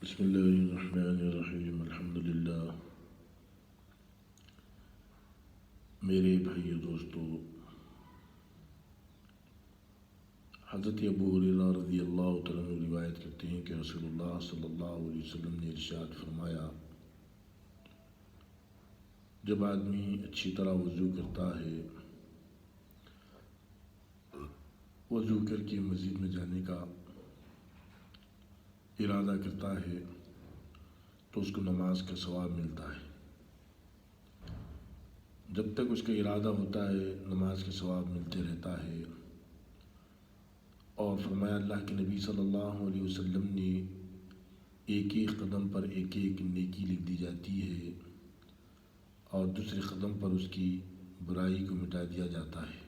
بسم اللہ الرحمن الرحیم الحمدللہ۔ میرے بھائی دوستو، حضرت ابو ہریرہ رضی اللہ تعالیٰ عنہ روایت کرتے ہیں کہ رسول اللہ صلی اللہ علیہ وسلم نے ارشاد فرمایا، جب آدمی اچھی طرح وضو کرتا ہے، وضو کر کے مسجد میں جانے کا ارادہ کرتا ہے تو اس کو نماز کا ثواب ملتا ہے۔ جب تک اس کا ارادہ ہوتا ہے نماز کا ثواب ملتے رہتا ہے۔ اور فرمایا اللہ کے نبی صلی اللہ علیہ وسلم نے ایک ایک قدم پر ایک ایک نیکی لکھ دی جاتی ہے اور دوسرے قدم پر اس کی برائی کو مٹا دیا جاتا ہے۔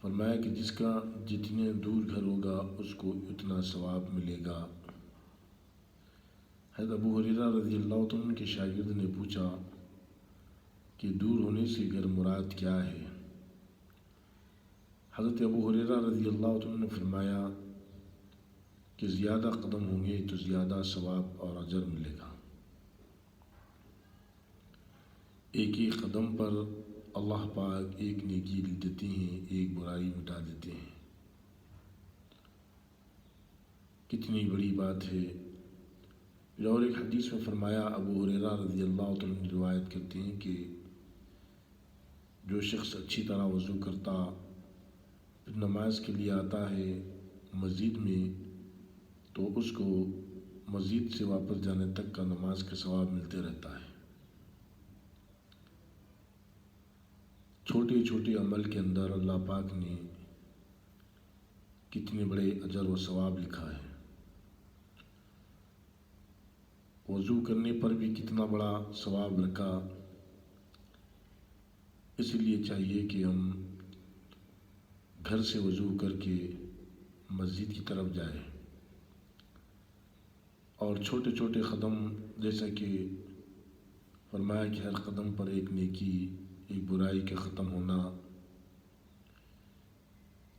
فرمایا کہ جس کا جتنے دور گھر ہوگا اس کو اتنا ثواب ملے گا۔ حضرت ابو ہریرہ رضی اللہ عنہ کے شاگرد نے پوچھا کہ دور ہونے سے گھر مراد کیا ہے؟ حضرت ابو ہریرہ رضی اللہ عنہ نے فرمایا کہ زیادہ قدم ہوں گے تو زیادہ ثواب اور اجر ملے گا۔ ایک ایک قدم پر اللہ پاک ایک نیکی لکھ دیتے ہیں، ایک برائی مٹا دیتے ہیں۔ کتنی بڑی بات ہے۔ اور ایک حدیث میں فرمایا، ابو ہریرہ رضی اللہ عنہ روایت کرتے ہیں کہ جو شخص اچھی طرح وضو کرتا پھر نماز کے لیے آتا ہے مسجد میں، تو اس کو مسجد سے واپس جانے تک کا نماز کا ثواب ملتے رہتا ہے۔ چھوٹے چھوٹے عمل کے اندر اللہ پاک نے کتنے بڑے اجر و ثواب لکھا ہے۔ وضو کرنے پر بھی کتنا بڑا ثواب رکھا۔ اس لیے چاہیے کہ ہم گھر سے وضو کر کے مسجد کی طرف جائیں اور چھوٹے چھوٹے قدم، جیسا کہ فرمایا کہ ہر قدم پر ایک نیکی، ایک برائی کے ختم ہونا۔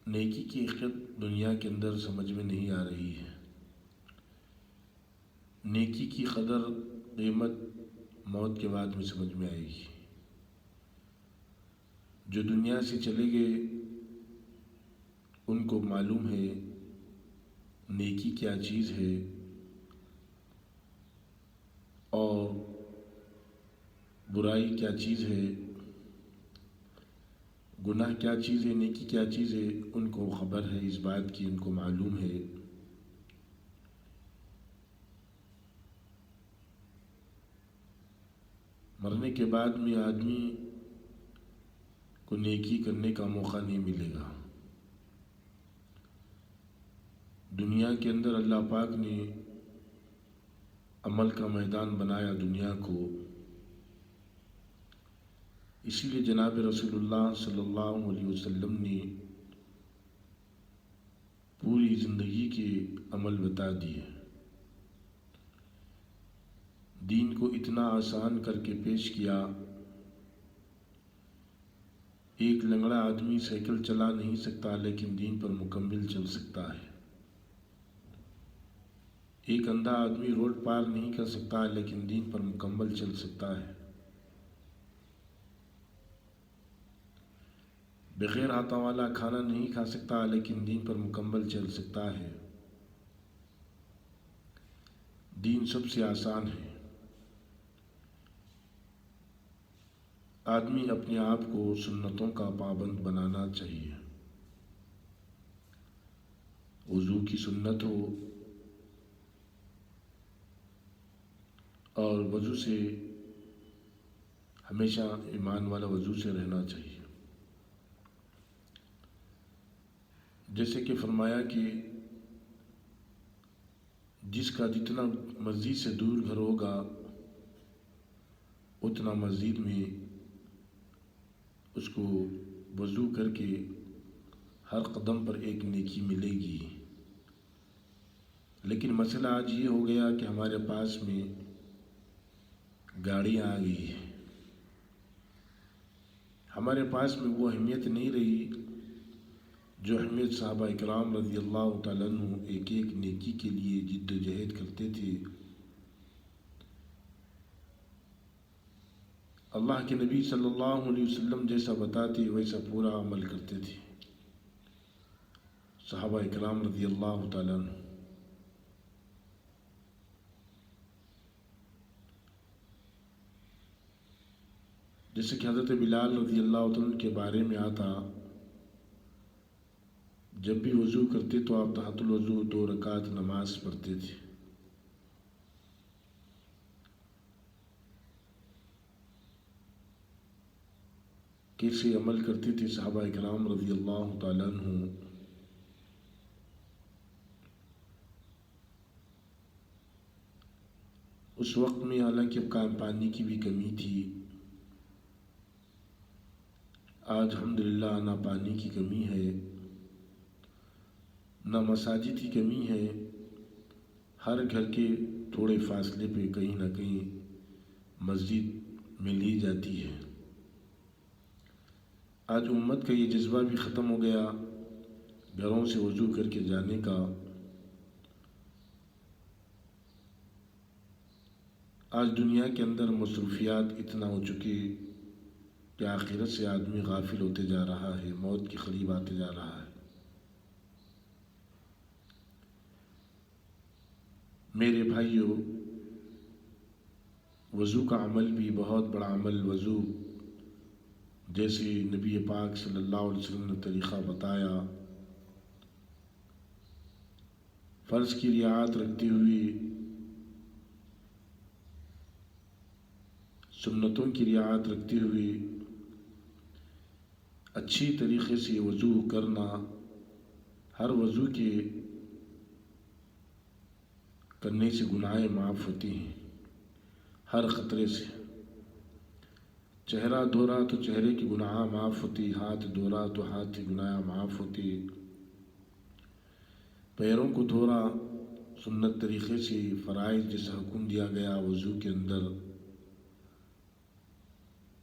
نیکی کی حقیقت دنیا کے اندر سمجھ میں نہیں آ رہی ہے۔ نیکی کی قدر قیمت موت کے بعد میں سمجھ میں آئے گی۔ جو دنیا سے چلے گئے ان کو معلوم ہے نیکی کیا چیز ہے اور برائی کیا چیز ہے، گناہ کیا چیز ہے، نیکی کیا چیز ہے، ان کو خبر ہے، اس بات کی ان کو معلوم ہے۔ مرنے کے بعد میں آدمی کو نیکی کرنے کا موقع نہیں ملے گا۔ دنیا کے اندر اللہ پاک نے عمل کا میدان بنایا دنیا کو، اسی لیے جناب رسول اللہ صلی اللہ علیہ وسلم نے پوری زندگی کے عمل بتا دیے۔ دین کو اتنا آسان کر کے پیش کیا۔ ایک لنگڑا آدمی سائیکل چلا نہیں سکتا لیکن دین پر مکمل چل سکتا ہے۔ ایک اندھا آدمی روڈ پار نہیں کر سکتا لیکن دین پر مکمل چل سکتا ہے۔ بغیر ہاتھوں والا کھانا نہیں کھا سکتا لیکن دین پر مکمل چل سکتا ہے۔ دین سب سے آسان ہے۔ آدمی اپنے آپ کو سنتوں کا پابند بنانا چاہیے۔ وضو کی سنت ہو اور وضو سے ہمیشہ ایمان والا وضو سے رہنا چاہیے۔ جیسے کہ فرمایا کہ جس کا جتنا مسجد سے دور گھر ہوگا اتنا مسجد میں اس کو وضو کر کے ہر قدم پر ایک نیکی ملے گی۔ لیکن مسئلہ آج یہ ہو گیا کہ ہمارے پاس میں گاڑیاں آ گئی ہیں، ہمارے پاس میں وہ اہمیت نہیں رہی جو اہمیت صحابہ اکرام رضی اللہ تعالیٰ عنہ ایک ایک نیکی کے لیے جد و جہد کرتے تھے، اللہ کے نبی صلی اللہ علیہ وسلم جیسا بتاتے ویسا پورا عمل کرتے تھے صحابہ اکرام رضی اللہ تعالیٰ عنہ۔ جیسے کہ حضرت بلال رضی اللہ تعالیٰ عنہ کے بارے میں آتا، جب بھی وضو کرتے تو آپ تحت الوضو 2 رکعت نماز پڑھتے تھے۔ کیسے عمل کرتے تھے صحابہ اکرام رضی اللہ تعالیٰ عنہ۔ اس وقت میں حالانکہ پانی کی بھی کمی تھی، آج الحمدللہ نہ پانی کی کمی ہے نہ مساجد کی کمی ہے، ہر گھر کے تھوڑے فاصلے پہ کہیں نہ کہیں مسجد مل ہی جاتی ہے۔ آج امت کا یہ جذبہ بھی ختم ہو گیا گھروں سے وضو کر کے جانے کا۔ آج دنیا کے اندر مصروفیات اتنا ہو چکے کہ آخرت سے آدمی غافل ہوتے جا رہا ہے، موت کے قریب آتے جا رہا ہے۔ میرے بھائیوں، وضو کا عمل بھی بہت بڑا عمل، وضو جیسے نبی پاک صلی اللہ علیہ وسلم نے طریقہ بتایا، فرض کی رعایت رکھتے ہوئے، سنتوں کی رعایت رکھتے ہوئے اچھی طریقے سے وضو کرنا، ہر وضو کے کرنے سے گناہ معاف ہوتے ہیں، ہر خطرے سے۔ چہرہ دھورا تو چہرے کی گناہ معاف ہوتی، ہاتھ دھورا تو ہاتھ کی گناہ معاف ہوتی، پیروں کو دھورا سنت طریقے سے، فرائض جیسا حکم دیا گیا وضو کے اندر،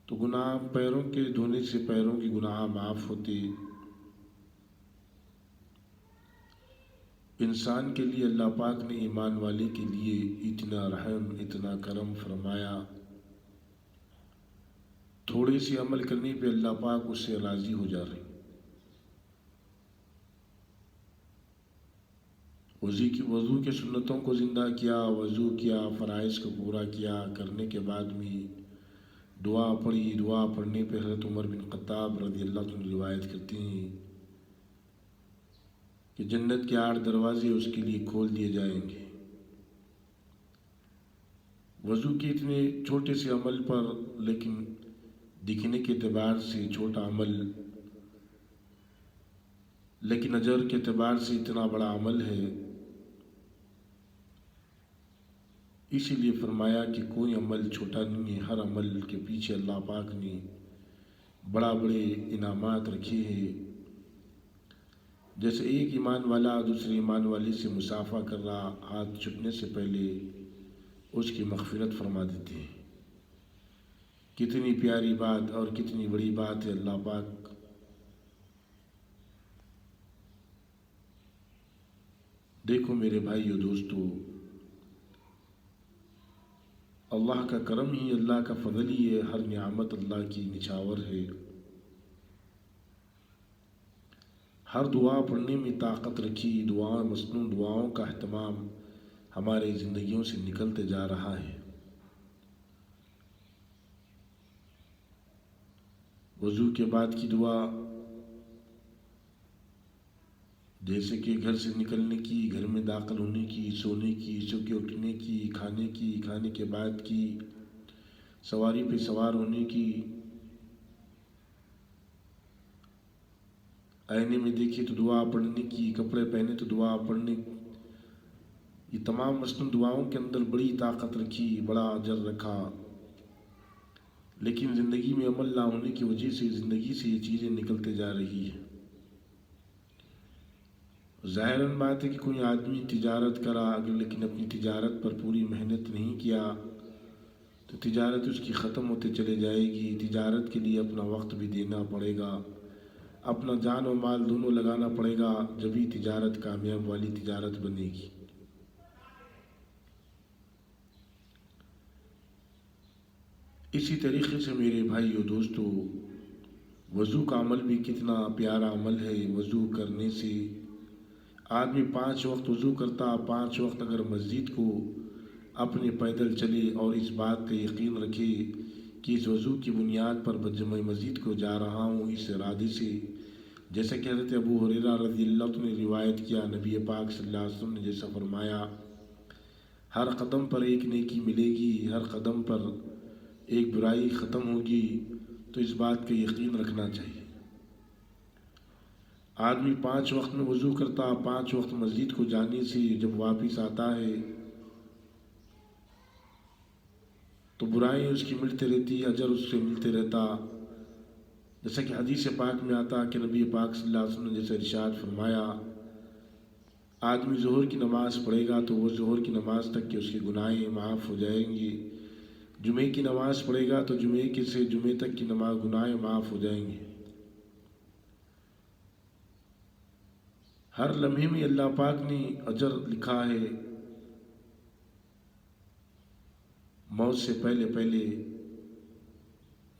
تو گناہ پیروں کے دھونے سے پیروں کی گناہ معاف ہوتی۔ انسان کے لیے اللہ پاک نے ایمان والے کے لیے اتنا رحم، اتنا کرم فرمایا، تھوڑے سے عمل کرنے پہ اللہ پاک اس سے راضی ہو جا رہے۔ وضو کے سنتوں کو زندہ کیا، وضو کیا، فرائض کو پورا کیا، کرنے کے بعد میں دعا پڑھی، دعا پڑھنے پہ حضرت عمر بن خطاب رضی اللہ عنہ روایت کرتے ہیں کہ جنت کے 8 دروازے اس کے لیے کھول دیے جائیں گے۔ وضو کے اتنے چھوٹے سے عمل پر، لیکن دکھنے کے اعتبار سے چھوٹا عمل، لیکن اجر کے اعتبار سے اتنا بڑا عمل ہے۔ اسی لیے فرمایا کہ کوئی عمل چھوٹا نہیں ہے، ہر عمل کے پیچھے اللہ پاک نے بڑے انعامات رکھے ہیں۔ جیسے ایک ایمان والا دوسرے ایمان والے سے مصافحہ کر رہا، ہاتھ چھٹنے سے پہلے اس کی مغفرت فرما دیتے ہیں۔ کتنی پیاری بات اور کتنی بڑی بات ہے اللہ پاک۔ دیکھو میرے بھائیو دوستو، اللہ کا کرم ہی، اللہ کا فضل ہی ہے، ہر نعمت اللہ کی نچھاور ہے۔ ہر دعا پڑھنے میں طاقت رکھی، دعائیں، مسنون دعاؤں کا اہتمام ہمارے زندگیوں سے نکلتے جا رہا ہے۔ وضو کے بعد کی دعا، جیسے کہ گھر سے نکلنے کی، گھر میں داخل ہونے کی، سونے کی، سو کے اٹھنے کی، کھانے کے بعد کی، سواری پہ سوار ہونے کی، آئینے میں دیکھے تو دعا پڑھنے کی، کپڑے پہنے تو دعا پڑھنے کی، یہ تمام مسنون دعاؤں کے اندر بڑی طاقت رکھی، بڑا اجر رکھا۔ لیکن زندگی میں عمل نہ ہونے کی وجہ سے زندگی سے یہ چیزیں نکلتے جا رہی ہیں۔ ظاہراً بات ہے کہ کوئی آدمی تجارت کرا، اگر لیکن اپنی تجارت پر پوری محنت نہیں کیا تو تجارت اس کی ختم ہوتے چلے جائے گی۔ تجارت کے لیے اپنا وقت بھی دینا پڑے گا، اپنا جان و مال دونوں لگانا پڑے گا، جبھی تجارت کامیاب والی تجارت بنے گی۔ اسی طریقے سے میرے بھائیو دوستو، وضو کا عمل بھی کتنا پیارا عمل ہے۔ وضو کرنے سے آدمی 5 وقت وضو کرتا، 5 وقت اگر مسجد کو اپنے پیدل چلے اور اس بات کا یقین رکھے کہ اس وضو کی بنیاد پر میں مسجد کو جا رہا ہوں اس ارادے سے، جیسا کہ حضرت ابو ہریرہ رضی اللہ عنہ نے روایت کیا، نبی پاک صلی اللہ علیہ وسلم نے جیسا فرمایا، ہر قدم پر ایک نیکی ملے گی، ہر قدم پر ایک برائی ختم ہوگی۔ تو اس بات کا یقین رکھنا چاہیے۔ آدمی 5 وقت میں وضو کرتا، 5 وقت مسجد کو جانے سے جب واپس آتا ہے تو برائیں اس کی ملتے رہتی، اجر اس سے ملتے رہتا، جیسا کہ حدیث پاک میں آتا کہ نبی پاک صلی اللہ علیہ وسلم نے جیسا ارشاد فرمایا، آدمی ظہر کی نماز پڑھے گا تو وہ ظہر کی نماز تک کے اس کے گناہیں معاف ہو جائیں گے، جمعے کی نماز پڑھے گا تو جمعے کے سے جمعے تک کی نماز گناہیں معاف ہو جائیں گے۔ ہر لمحے میں اللہ پاک نے اجر لکھا ہے۔ موت سے پہلے پہلے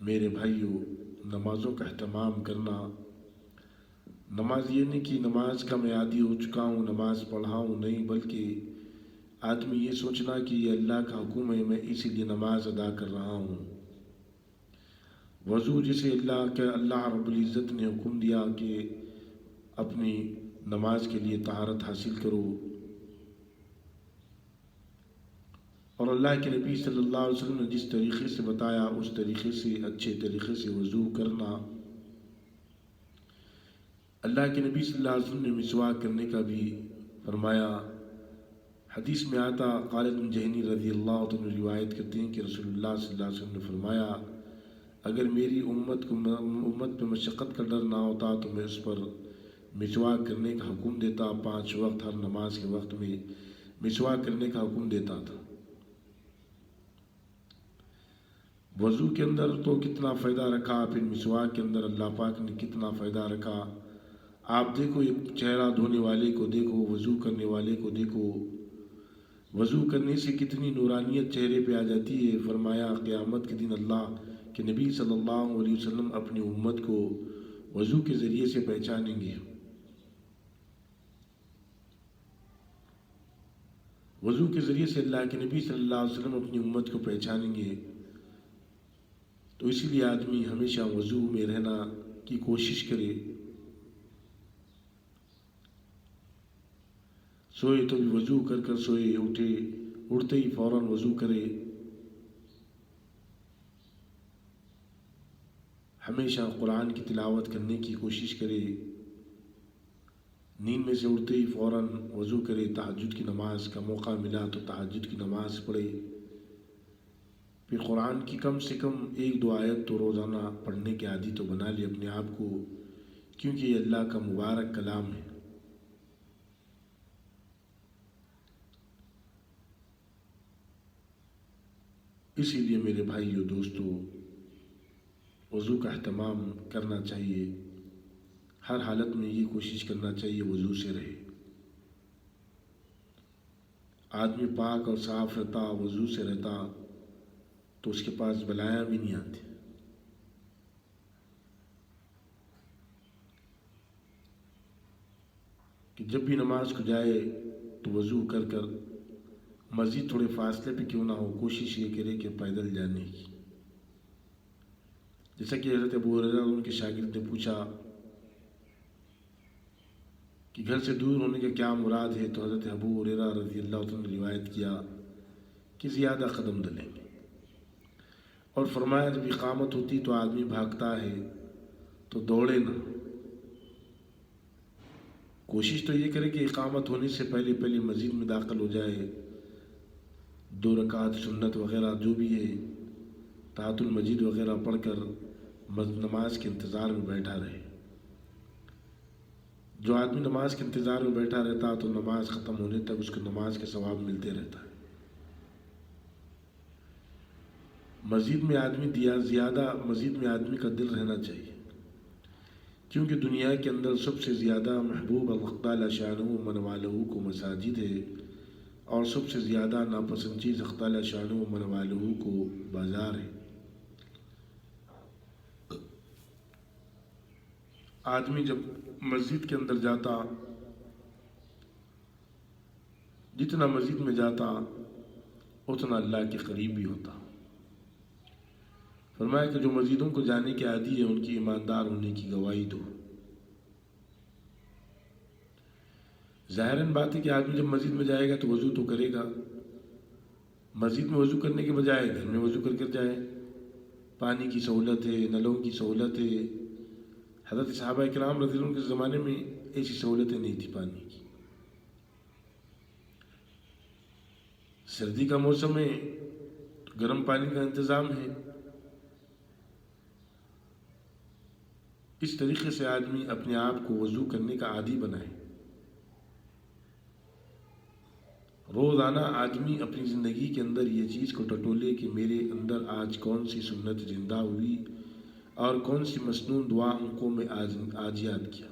میرے بھائیوں، نمازوں کا اہتمام کرنا۔ نماز یہ نہیں کہ نماز کا میں عادی ہو چکا ہوں، نماز پڑھا ہوں، نہیں، بلکہ آدمی یہ سوچنا کہ یہ اللہ کا حکم ہے، میں اسی لیے نماز ادا کر رہا ہوں۔ وضو جسے اللہ رب العزت نے حکم دیا کہ اپنی نماز کے لیے طہارت حاصل کرو، اور اللہ کے نبی صلی اللہ علیہ وسلم نے جس طریقے سے بتایا اس طریقے سے، اچھے طریقے سے وضو کرنا۔ اللہ کے نبی صلی اللہ علیہ وسلم نے مسواک کرنے کا بھی فرمایا۔ حدیث میں آتا، خالد بن جہنی رضی اللہ عنہ روایت کرتے ہیں کہ رسول اللہ صلی اللہ علیہ وسلم نے فرمایا، اگر میری امت پہ مشقت کا ڈر نہ ہوتا تو میں اس پر مسواک کرنے کا حکم دیتا، 5 وقت ہر نماز کے وقت میں مسواک کرنے کا حکم دیتا تھا۔ وضو کے اندر تو کتنا فائدہ رکھا، پھر مسواک کے اندر اللہ پاک نے کتنا فائدہ رکھا۔ آپ دیکھو، ایک چہرہ دھونے والے کو دیکھو، وضو کرنے والے کو دیکھو، وضو کرنے سے کتنی نورانیت چہرے پہ آ جاتی ہے۔ فرمایا قیامت کے دن اللہ کے نبی صلی اللہ علیہ وسلم اپنی امت کو وضو کے ذریعے سے پہچانیں گے۔ وضو کے ذریعے سے اللہ کے نبی صلی اللہ علیہ وسلم اپنی امت کو پہچانیں گے۔ تو اسی لیے آدمی ہمیشہ وضو میں رہنا کی کوشش کرے۔ سوئے تو بھی وضو کر کر سوئے، اٹھتے ہی فوراً وضو کرے۔ ہمیشہ قرآن کی تلاوت کرنے کی کوشش کرے، نیند میں سے اٹھتے ہی فوراً وضو کرے، تہجد کی نماز کا موقع ملا تو تہجد کی نماز پڑھے، پھر قرآن کی کم سے کم 1-2 آیت تو روزانہ پڑھنے کے عادی تو بنا لے اپنے آپ کو، کیونکہ یہ اللہ کا مبارک کلام ہے۔ اسی لیے میرے بھائیو دوستو، وضو کا اہتمام کرنا چاہیے، ہر حالت میں یہ کوشش کرنا چاہیے وضو سے رہے۔ آدمی پاک اور صاف رہتا، وضو سے رہتا تو اس کے پاس بلائیاں بھی نہیں آتی۔ کہ جب بھی نماز کو جائے تو وضو کر کر مسجد تھوڑے فاصلے پہ کیوں نہ ہو، کوشش یہ کرے کہ پیدل جانے کی۔ جیسا کہ حضرت ابو ہریرہ ان کے شاگرد نے پوچھا کہ گھر سے دور ہونے کا کیا مراد ہے، تو حضرت ابو ہریرہ رضی اللہ عنہ نے روایت کیا کہ زیادہ قدم ڈلیں گے، اور فرمایا جب اقامت ہوتی تو آدمی بھاگتا ہے تو دوڑے نہ، کوشش تو یہ کرے کہ اقامت ہونے سے پہلے پہلے مسجد میں داخل ہو جائے، 2 رکعت سنت وغیرہ جو بھی ہے تحت المجید وغیرہ پڑھ کر نماز کے انتظار میں بیٹھا رہے۔ جو آدمی نماز کے انتظار میں بیٹھا رہتا تو نماز ختم ہونے تک اس کو نماز کے ثواب ملتے رہتا ہے۔ مسجد میں آدمی کا دل رہنا چاہیے، کیونکہ دنیا کے اندر سب سے زیادہ محبوب اللہ تعالی شانہ و من والہ کو مساجد ہے، اور سب سے زیادہ ناپسند چیز اللہ تعالی شانہ و من والہ کو بازار ہے۔ آدمی جب مسجد کے اندر جاتا، جتنا مسجد میں جاتا اتنا اللہ کے قریب بھی ہوتا۔ فرمایا کہ جو مسجدوں کو جانے کے عادی ہے ان کی ایماندار ہونے کی گواہی دو۔ ظاہراً بات ہے کہ آدمی جب مسجد میں جائے گا تو وضو تو کرے گا، مسجد میں وضو کرنے کے بجائے گھر میں وضو کر جائے۔ پانی کی سہولت ہے، نلوں کی سہولت ہے۔ حضرت صحابہ کرام رضی اللہ عنہ کے زمانے میں ایسی سہولتیں نہیں تھی پانی کی۔ سردی کا موسم ہے تو گرم پانی کا انتظام ہے۔ اس طریقے سے آدمی اپنے آپ کو وضو کرنے کا عادی بنائے۔ روزانہ آدمی اپنی زندگی کے اندر یہ چیز کو ٹٹولے کہ میرے اندر آج کون سی سنت زندہ ہوئی اور کون سی مسنون دعا ان کو میں آج یاد کیا۔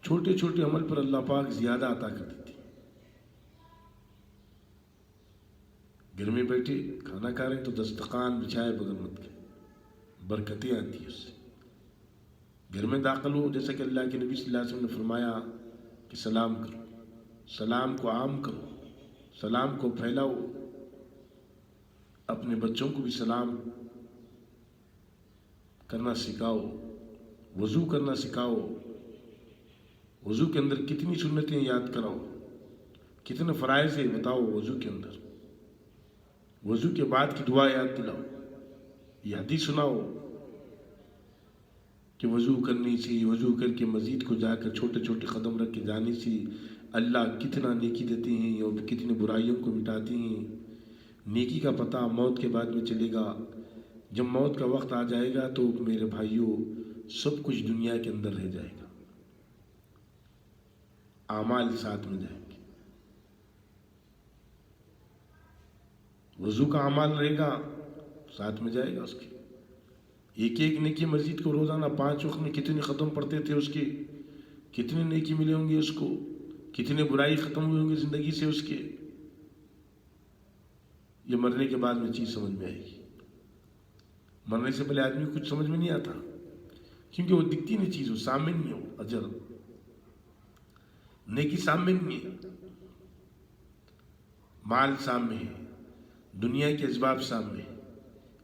چھوٹے چھوٹے عمل پر اللہ پاک زیادہ عطا کر دیتے۔ گھر میں بیٹھے کھانا کھا رہے ہیں تو دسترخوان بچھائے بغیر مت کے، برکتیں آتی ہیں اس سے۔ گھر میں داخل ہو، جیسا کہ اللہ کے نبی صلی اللہ علیہ وسلم نے فرمایا کہ سلام کرو، سلام کو عام کرو، سلام کو پھیلاؤ۔ اپنے بچوں کو بھی سلام کرنا سکھاؤ، وضو کرنا سکھاؤ۔ وضو کے اندر کتنی سنتیں یاد کراؤ، کتنے فرائض ہیں بتاؤ وضو کے اندر۔ وضو کے بعد کی دعا یاد دلاؤ، یہ حدیث سناؤ کہ وضو کرنے سے، وضو کر کے مسجد کو جا کر چھوٹے چھوٹے قدم رکھ کے جانے سے اللہ کتنا نیکی دیتے ہیں اور کتنی برائیوں کو مٹاتے ہیں۔ نیکی کا پتہ موت کے بعد میں چلے گا۔ جب موت کا وقت آ جائے گا تو میرے بھائیوں سب کچھ دنیا کے اندر رہ جائے گا، اعمال ساتھ میں جائیں گے۔ وضو کا اعمال رہے گا ساتھ میں جائے گا اس کے۔ ایک ایک نیکی مسجد کو روزانہ 5 وقت میں کتنے قدم پڑتے تھے اس کے، کتنے نیکی ملے ہوں گے اس کو، کتنے برائی ختم ہوئے ہوں گے زندگی سے اس کے۔ یہ مرنے کے بعد میں چیز سمجھ میں آئے گی۔ مرنے سے پہلے آدمی کو کچھ سمجھ میں نہیں آتا، کیونکہ وہ دکھتی نہیں چیز، وہ سامنے نہیں ہو۔ اجر نیکی سامنے نہیں ہے، مال سامنے ہے، دنیا کے اسباب سامنے ہے۔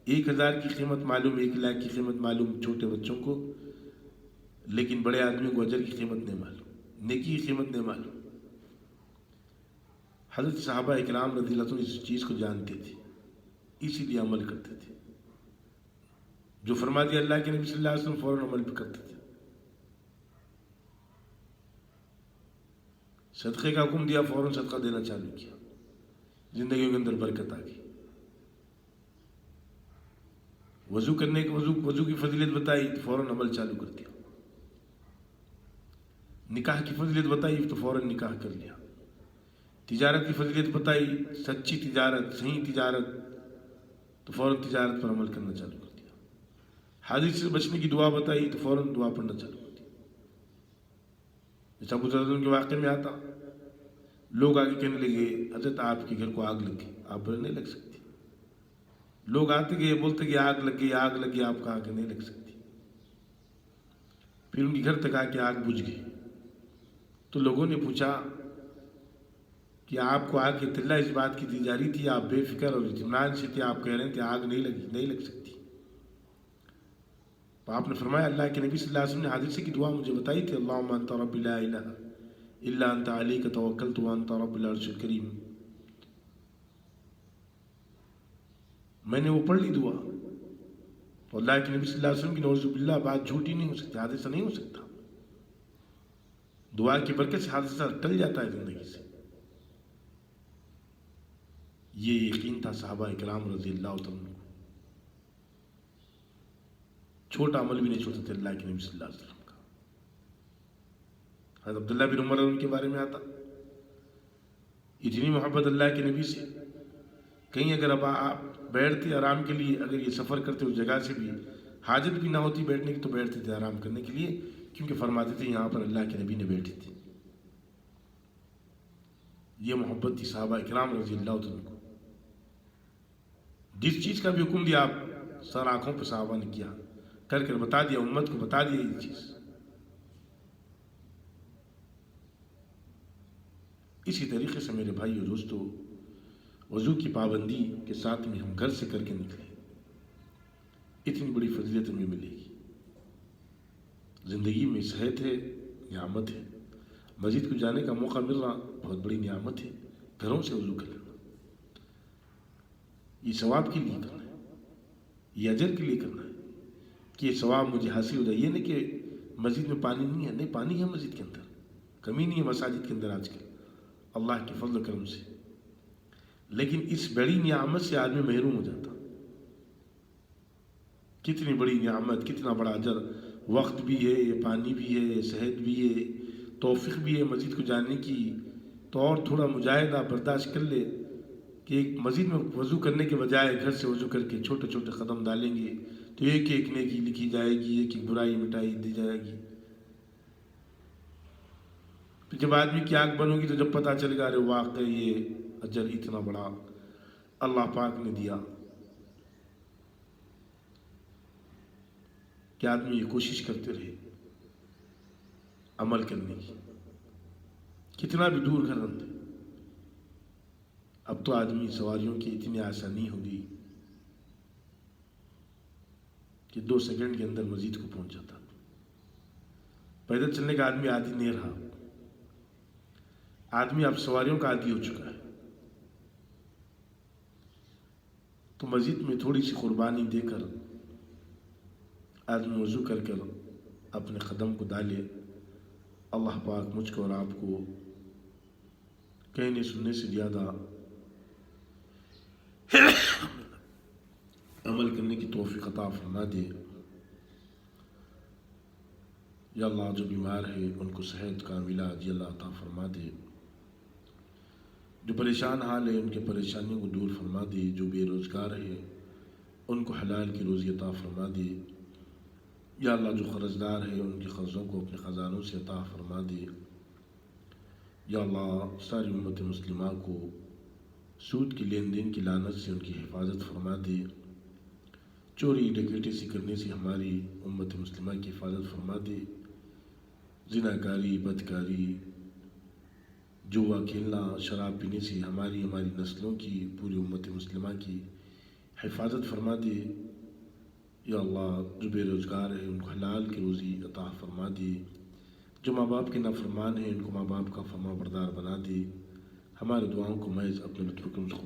1000 کی قیمت معلوم، 1 لاکھ کی قیمت معلوم چھوٹے بچوں کو، لیکن بڑے آدمی کو اجر کی قیمت نہیں معلوم، نیکی کی قیمت نہیں معلوم۔ حضرت صحابہ اکرام رضی اللہ عنہ اس چیز کو جانتے تھے، اسی لیے عمل کرتے تھے۔ جو فرما دیا اللہ کے نبی صلی اللہ علیہ وسلم فوراً عمل بھی کرتے تھے۔ صدقے کا حکم دیا، فوراً صدقہ دینا چالو کیا، زندگیوں کے اندر برکت آ گئی۔ وضو کرنے کے وضو کی فضیلت بتائی تو فوراً عمل چالو کر دیا۔ نکاح کی فضیلت بتائی تو فوراً نکاح کر لیا۔ تجارت کی فضیلت بتائی، سچی تجارت، صحیح تجارت، تو فوراً تجارت پر عمل کرنا چالو کر دیا۔ حادث سے بچنے کی دعا بتائی تو فوراً دعا پڑھنا چالو کر دیا۔ جیسا ابو ذر کے واقعے میں آتا، لوگ آگے کہنے لگے حضرت آپ کے گھر کو آگ لگ گئی، آپ بولے نہیں لگ سکتی۔ لوگ آتے گئے بولتے کہ آگ لگ گئی، آگ لگ گئی، آپ کہا کہ نہیں لگ سکتی۔ پھر ان کے گھر تک آ کے آگ بجھ گئی تو لوگوں نے پوچھا کہ آپ کو آگ کی اطلاع اس بات کی دی جا رہی تھی، آپ بے فکر اور اطمینان سے تھے، آپ کہہ رہے تھے آگ نہیں لگ سکتی۔ تو آپ نے فرمایا اللہ کے نبی صلی اللہ علیہ وسلم نے حادثے کی دعا مجھے بتائی تھی، اللہم انت رب لا الہ الا انت علیک توکلت وانت رب العرش الکریم۔ میں نے وہ پڑھ لی دعا، تو اللہ کے نبی صلی اللہ علیہ وسلم کی نعوذ باللہ بات جھوٹی نہیں ہو سکتی، حادثہ نہیں ہو سکتا۔ دعا کی برکت سے حادثہ ٹل جاتا ہے زندگی سے۔ یہ یقین تھا صحابہ اکرام رضی اللہ عنہ کو، چھوٹا عمل بھی نہیں چھوڑتے تھے اللہ کے نبی صلی اللہ علیہ وسلم کا۔ حضرت عبداللہ بن عمر ان کے بارے میں آتا، اتنی محبت اللہ کے نبی سے، کہیں اگر اب آپ بیٹھتے آرام کے لیے، اگر یہ سفر کرتے اس جگہ سے بھی حاجت بھی نہ ہوتی بیٹھنے کی تو بیٹھتے تھے آرام کرنے کے لیے، کیونکہ فرماتے تھے یہاں پر اللہ کے نبی نے بیٹھے تھے۔ یہ محبت تھی صحابہ اکرام رضی اللہ عنہ کو۔ جس چیز کا بھی حکم دیا آپ سر آنکھوں پہ صحابہ نے کیا، کر کر بتا دیا، امت کو بتا دیا یہ چیز۔ اسی طریقے سے میرے بھائی اور دوستو، وضو کی پابندی کے ساتھ میں ہم گھر سے کر کے نکلیں، اتنی بڑی فضیلت ہمیں ملے گی۔ زندگی میں صحت ہے، نعمت ہے، مسجد کو جانے کا موقع مل رہا بہت بڑی نعمت ہے۔ گھروں سے وضو کر لینا، یہ ثواب کے لیے کرنا ہے، یہ اجر کے لیے کرنا ہے کہ یہ ثواب مجھے حاصل ہو جائے۔ یہ نہیں کہ مسجد میں پانی نہیں ہے، نہیں، پانی ہے مسجد کے اندر، کمی نہیں ہے مساجد کے اندر آج کل اللہ کے فضل و کرم سے، لیکن اس بڑی نعمت سے آدمی محروم ہو جاتا۔ کتنی بڑی نعمت، کتنا بڑا اجر، وقت بھی ہے، پانی بھی ہے، صحت بھی ہے، توفیق بھی ہے مسجد کو جانے کی، تو اور تھوڑا مجاہدہ برداشت کر لے کہ ایک مسجد میں وضو کرنے کے بجائے گھر سے وضو کر کے چھوٹے چھوٹے قدم ڈالیں گے تو ایک ایک نیکی لکھی جائے گی، ایک ایک برائی مٹائی دی جائے گی۔ پھر جب آدمی کی آنکھ بنو گی تو جب پتہ چلے گا ارے واقعی یہ اجر اتنا بڑا اللہ پاک نے دیا، کہ آدمی یہ کوشش کرتے رہے عمل کرنے کی، کتنا بھی دور گھر رہتے۔ اب تو آدمی سواریوں کی اتنی آسانی ہوگی کہ 2 سیکنڈ کے اندر مسجد کو پہنچ جاتا۔ پیدل چلنے کا آدمی عادی نہیں رہا، آدمی اب سواریوں کا عادی ہو چکا ہے۔ تو مسجد میں تھوڑی سی قربانی دے کر آدمی وضو کر کر اپنے قدم کو ڈالے، اللہ پاک مجھ کو اور آپ کو کہنے سننے سے زیادہ عمل کرنے کی توفیق عطا فرما دے۔ یا اللہ جو بیمار ہے ان کو صحت کاملہ عاجلہ اللہ عطا فرما دے، جو پریشان حال ہے ان کے پریشانیوں کو دور فرما دے، جو بے روزگار ہے ان کو حلال کی روزی عطا فرما دے۔ یا اللہ جو قرض دار ہے ان کے قرضوں کو اپنے خزانوں سے عطا فرما دے۔ یا اللہ ساری امت مسلمہ کو سود کی لین دین کی لعنت سے ان کی حفاظت فرما دے، چوری ڈکیٹی سے کرنے سے ہماری امت مسلمہ کی حفاظت فرما دے، زناکاری، بدکاری، جوا کھیلنا، شراب پینے سے ہماری نسلوں کی، پوری امت مسلمہ کی حفاظت فرما دے۔ یا اللہ جو بے روزگار ہے ان کو حلال کی روزی عطا فرما دے، جو ماں باپ کے نافرمان ہیں ان کو ماں باپ کا فرما بردار بنا دے۔ ہمارے دعاؤں کو محض اپنے لطف و کرم سے